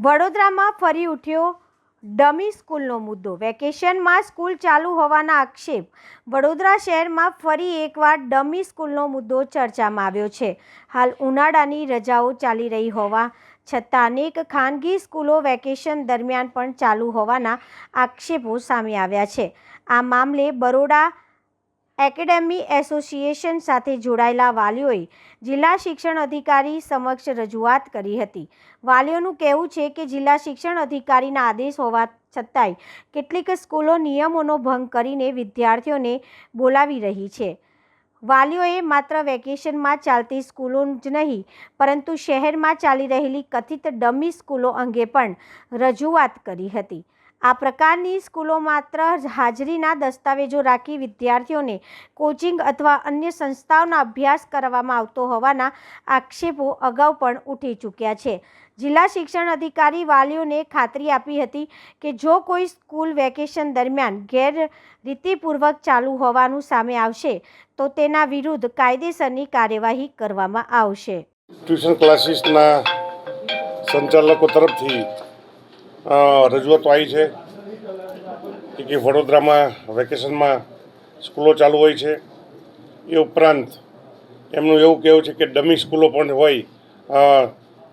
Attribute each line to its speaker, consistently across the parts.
Speaker 1: વડોદરામાં ફરી ઉઠ્યો ડમી સ્કૂલનો મુદ્દો। વેકેશનમાં સ્કૂલ ચાલુ હોવાના આક્ષેપ। વડોદરા શહેરમાં ફરી એકવાર ડમી સ્કૂલનો મુદ્દો ચર્ચામાં આવ્યો છે। હાલ ઉનાળાની રજાઓ ચાલી રહી હોવા છતાં અનેક ખાનગી સ્કૂલો વેકેશન દરમિયાન પણ ચાલુ હોવાના આક્ષેપો સામે આવ્યા છે। આ મામલે બરોડા એકેડેમી એસોસિએશન સાથે જોડાયેલા વાલીઓએ જિલ્લા શિક્ષણ અધિકારી સમક્ષ રજૂઆત કરી હતી। વાલીઓનું કહેવું છે કે જિલ્લા શિક્ષણ અધિકારીના આદેશ હોવા છતાંય કેટલીક સ્કૂલો નિયમોનો ભંગ કરીને વિદ્યાર્થીઓને બોલાવી રહી છે। વાલીઓએ માત્ર વેકેશનમાં ચાલતી સ્કૂલો જ નહીં પરંતુ શહેરમાં ચાલી રહેલી કથિત ડમી સ્કૂલો અંગે પણ રજૂઆત કરી હતી। આ પ્રકારની સ્કૂલો માત્ર હાજરીના દસ્તાવેજો રાખી વિદ્યાર્થીઓને કોચિંગ અથવા અન્ય સંસ્થાઓના અભ્યાસ કરવામાં આવતો હોવાના આક્ષેપો અગાઉ પણ ઉઠી ચૂક્યા છે। જિલ્લા શિક્ષણ અધિકારી વાલીઓને ખાતરી આપી હતી કે જો કોઈ સ્કૂલ વેકેશન દરમિયાન ગેરરીતિપૂર્વક ચાલુ હોવાનું સામે આવશે તો તેના વિરુદ્ધ કાયદેસરની કાર્યવાહી કરવામાં આવશે।
Speaker 2: ટ્યુશન ક્લાસીસના સંચાલકો તરફથી રજૂઆતો આવી છે કે વડોદરામાં વેકેશનમાં સ્કૂલો ચાલુ હોય છે। એ ઉપરાંત એમનું એવું કહેવું છે કે ડમી સ્કૂલો પણ હોય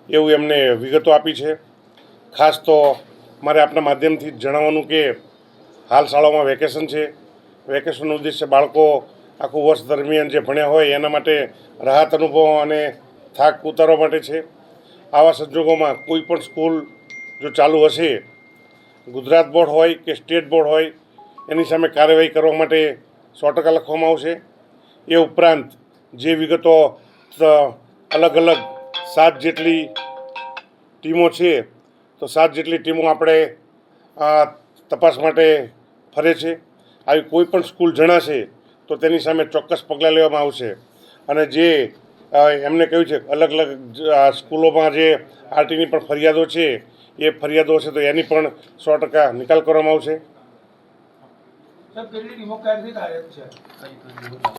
Speaker 2: એવું એમને વિગતો આપી છે। ખાસ તો મારે આપના માધ્યમથી જણાવવાનું કે હાલ શાળાઓમાં વેકેશન છે। વેકેશનનો ઉદ્દેશ્ય બાળકો આખું વર્ષ દરમિયાન જે ભણ્યા હોય એના માટે રાહત અનુભવવા અને થાક ઉતારવા માટે છે। આવા સંજોગોમાં કોઈ પણ સ્કૂલ જો ચાલુ હશે, ગુજરાત બોર્ડ હોય કે સ્ટેટ બોર્ડ હોય, એની સામે કાર્યવાહી કરવા માટે 100% લખવામાં આવશે। એ ઉપરાંત જે વિગતો અલગ અલગ 7 જેટલી ટીમો છે તો 7 જેટલી ટીમો આપણે તપાસ માટે ફરે છે। આવી કોઈ પણ સ્કૂલ જણાશે તો તેની સામે ચોક્કસ પગલાં લેવામાં આવશે। અને જે એમને કહ્યું છે અલગ અલગ સ્કૂલોમાં જે આરટીની પણ ફરિયાદો છે એ ફરિયાદો હશે તો એની પણ 100% નિકાલ કરવામાં આવશે।